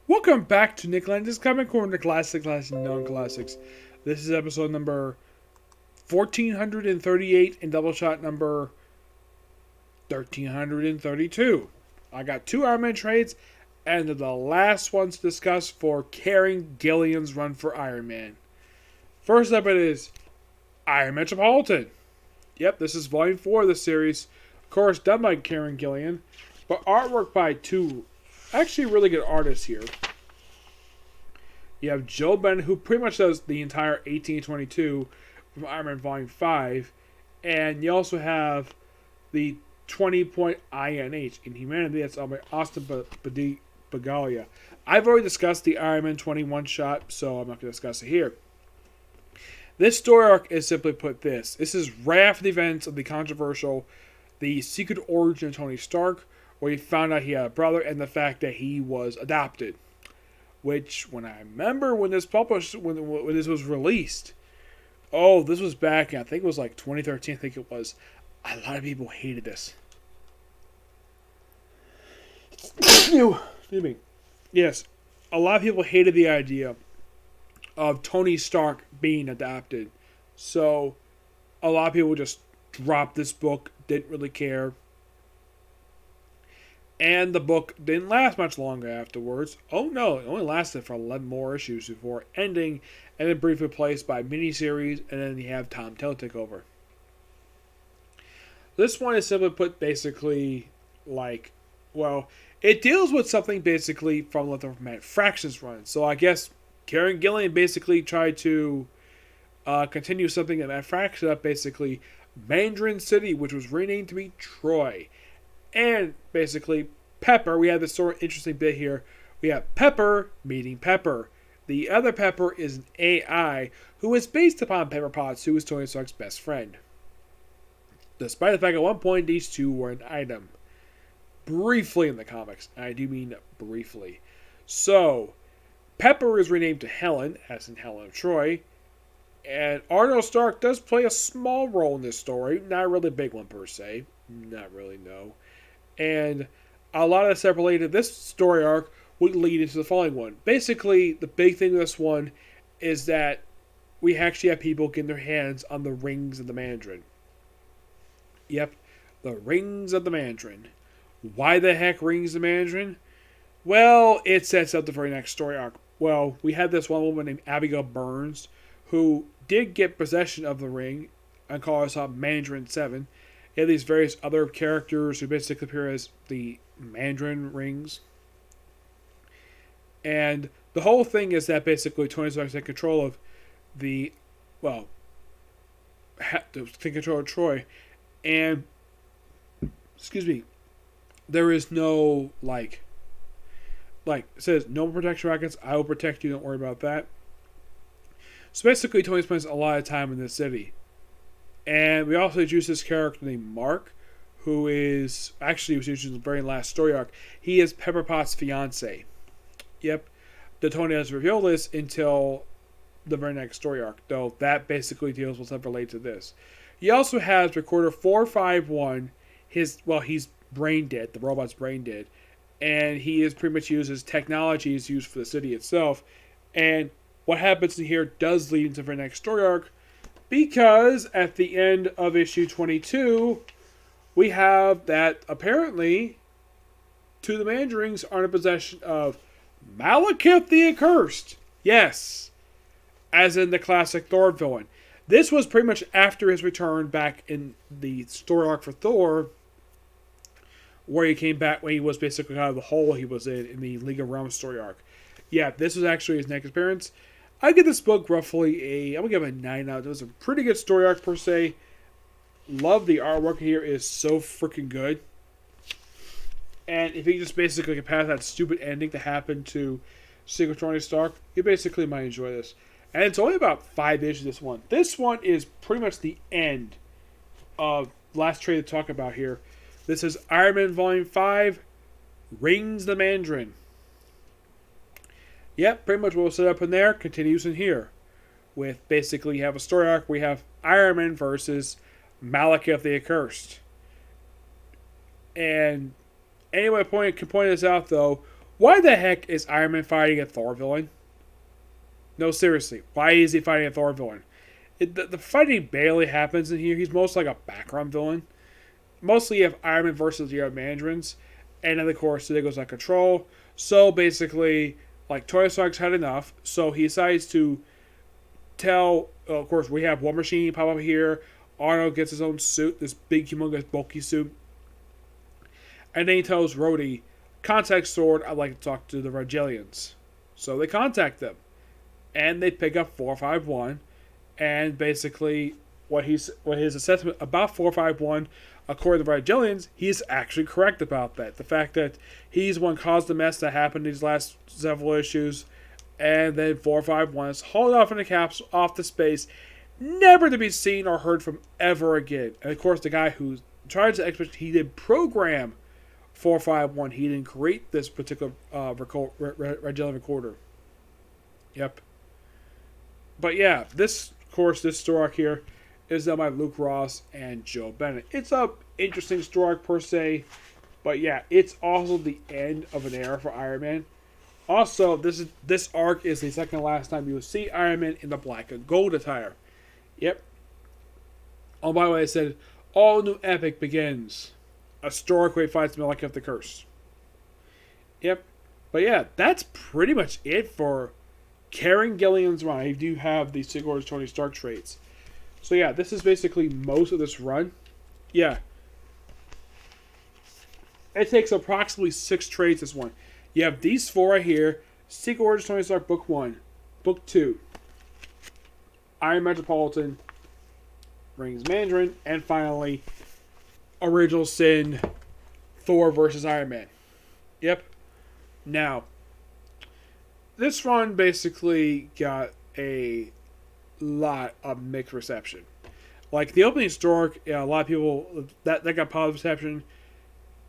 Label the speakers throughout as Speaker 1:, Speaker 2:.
Speaker 1: Welcome back to Nick Lenz's Comic Corner, Classic, and Non-Classics. This is episode number 1438 and Doubleshot number 1332. I got two Iron Man trades, and they're the last ones to discuss for Kieron Gillen's run for Iron Man. First up it is Iron Metropolitan. Yep, this is volume 4 of the series. Of course, done by Kieron Gillen, but artwork by two actually really good artists here. You have Joe Bennett, who pretty much does the entire 1822 from Iron Man Volume 5. And you also have the 20-point INH in Humanity. That's by Austin Bagalia. I've already discussed the Iron Man 21 shot, so I'm not going to discuss it here. This story arc is simply put this. This is right after the events of the controversial The Secret Origin of Tony Stark, where he found out he had a brother and the fact that he was adopted. Which, when I remember when this published, when this was released, this was back in, I think it was like 2013, I think it was. A lot of people hated this. Excuse me. Yes, a lot of people hated the idea of Tony Stark being adopted. So, a lot of people just dropped this book, didn't really care. And the book didn't last much longer afterwards. Oh no, it only lasted for 11 more issues before ending, and then briefly replaced by miniseries, and then you have Tom Taylor take over. This one is simply put basically it deals with something basically from the Matt Fraction's run. So I guess Kieron Gillen basically tried to continue something that Matt Fraction up, basically Mandarin City, which was renamed to be Troy. And basically, Pepper, we have this sort of interesting bit here. We have Pepper meeting Pepper. The other Pepper is an AI who is based upon Pepper Potts, who is Tony Stark's best friend. Despite the fact at one point these two were an item. Briefly in the comics. I do mean briefly. So, Pepper is renamed to Helen, as in Helen of Troy. And Arnold Stark does play a small role in this story. Not a really big one per se. Not really, no. And a lot of the stuff related to this story arc would lead into the following one. Basically, the big thing with this one is that we actually have people getting their hands on the rings of the Mandarin. Yep, the rings of the Mandarin. Why the heck rings of the Mandarin? Well, it sets up the very next story arc. Well, we had this one woman named Abigail Burns who did get possession of the ring and call herself Mandarin 7. You have these various other characters who basically appear as the Mandarin rings. And the whole thing is that basically Tony Stark's in control of control of Troy. And, there is no, it says, no protection rackets, I will protect you, don't worry about that. So basically, Tony spends a lot of time in this city. And we also introduced this character named Mark, who was introduced in the very last story arc. He is Pepper Potts' fiance. Yep. The Tony doesn't reveal this until the very next story arc, though that basically deals with stuff related to this. He also has Recorder 451. He's brain dead. The robot's brain dead. And he is pretty much used as technology is used for the city itself. And what happens in here does lead into the very next story arc, because at the end of issue 22, we have that apparently two of the Mandarins are in possession of Malekith the Accursed. Yes. As in the classic Thor villain. This was pretty much after his return back in the story arc for Thor, where he came back when he was basically out of the hole he was in the League of Realms story arc. Yeah, this was actually his next appearance. I give this book roughly I'm going to give it a 9 out. It was a pretty good story arc per se. Love the artwork here is so freaking good. And if you just basically compare that stupid ending that happened to Secret Tony Stark, you basically might enjoy this. And it's only about 5 issues, this one. This one is pretty much the end of last trade to talk about here. This is Iron Man Volume 5, Rings the Mandarin. Yep, pretty much what we'll set up in there continues in here. With basically, you have a story arc. We have Iron Man versus Malekith the Accursed. And anyway, can point this out though. Why the heck is Iron Man fighting a Thor villain? No, seriously. Why is he fighting a Thor villain? The fighting barely happens in here. He's mostly like a background villain. Mostly you have Iron Man versus you have Mandarins. And then, of course, there goes like Control. So, basically, like, Tony Stark's had enough. So, he decides to tell... of course, we have War Machine pop up here. Arnold gets his own suit. This big, humongous, bulky suit. And then he tells Rhodey, contact Sword, I'd like to talk to the Rigelians. So, they contact them. And they pick up 451. And basically, what his assessment about 451, according to the Rigelians, he's actually correct about that. The fact that he's the one caused the mess that happened these last several issues, and then 451 is hauled off in the capsule, off to space, never to be seen or heard from ever again. And of course, the guy who tried to expert, he did program 451. He didn't create this particular Rigelian recorder. Yep. But yeah, this story arc here is done by Luke Ross and Joe Bennett. It's a interesting story arc per se, but yeah, it's also the end of an era for Iron Man. Also, this arc is the second to last time you will see Iron Man in the black and gold attire. Yep. Oh, by the way, I said, all new epic begins. A story arc where he fights Malekith the Curse. Yep. But yeah, that's pretty much it for Kieron Gillian's run. I do have the Sigurd Tony Stark traits. So yeah, this is basically most of this run. Yeah. It takes approximately 6 trades this one. You have these 4 right here. Sigurd Tony Stark Book 1. Book 2. Iron Metropolitan. Rings Mandarin. And finally, Original Sin. Thor versus Iron Man. Yep. Now, this run basically got a lot of mixed reception. Like the opening story, a lot of people that got positive reception.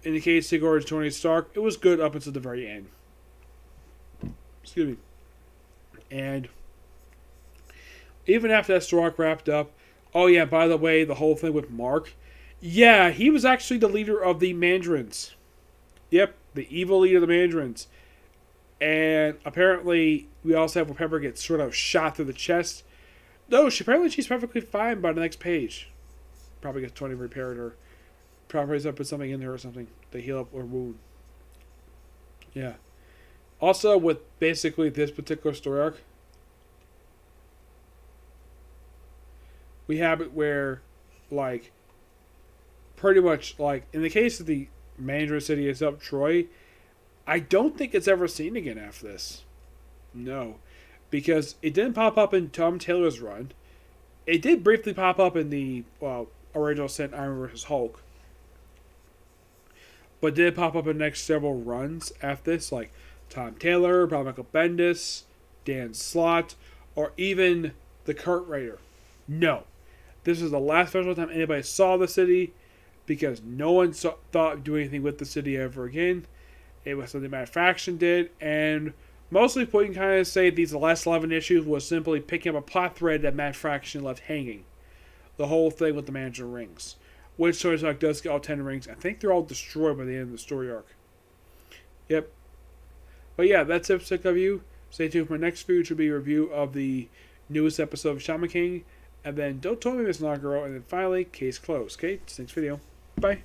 Speaker 1: In the case of Sigurd Tony Stark, it was good up until the very end. Excuse me. And even after that story arc wrapped up, oh yeah, by the way, the whole thing with Mark, yeah, he was actually the leader of the Mandarins. Yep, the evil leader of the Mandarins. And apparently, we also have where Pepper gets sort of shot through the chest. No, apparently she's perfectly fine by the next page. Probably gets Tony repaired or probably put something in there or something to heal up her wound. Yeah. Also, with basically this particular story arc, we have it where, like, pretty much, like, in the case of the Mandarin City itself, Troy, I don't think it's ever seen again after this. No. Because it didn't pop up in Tom Taylor's run. It did briefly pop up in the, Original Sin Iron Man vs. Hulk. But did pop up in the next several runs after this, like Tom Taylor, probably Michael Bendis, Dan Slott, or even the Kurt Raider. No. This is the last special time anybody saw the city, because no one thought of doing anything with the city ever again. It was something Mad Faction did, and mostly what you can kind of say these last 11 issues was simply picking up a plot thread that Mad Faction left hanging. The whole thing with the Manager Rings. Which Tony Stark does get all 10 rings. I think they're all destroyed by the end of the story arc. Yep. But yeah, that's it for of you. Stay tuned for my next video, which will be a review of the newest episode of Shaman King. And then Don't Tell Me Miss Nagaro. And then finally, Case Closed. Okay, next video. Bye.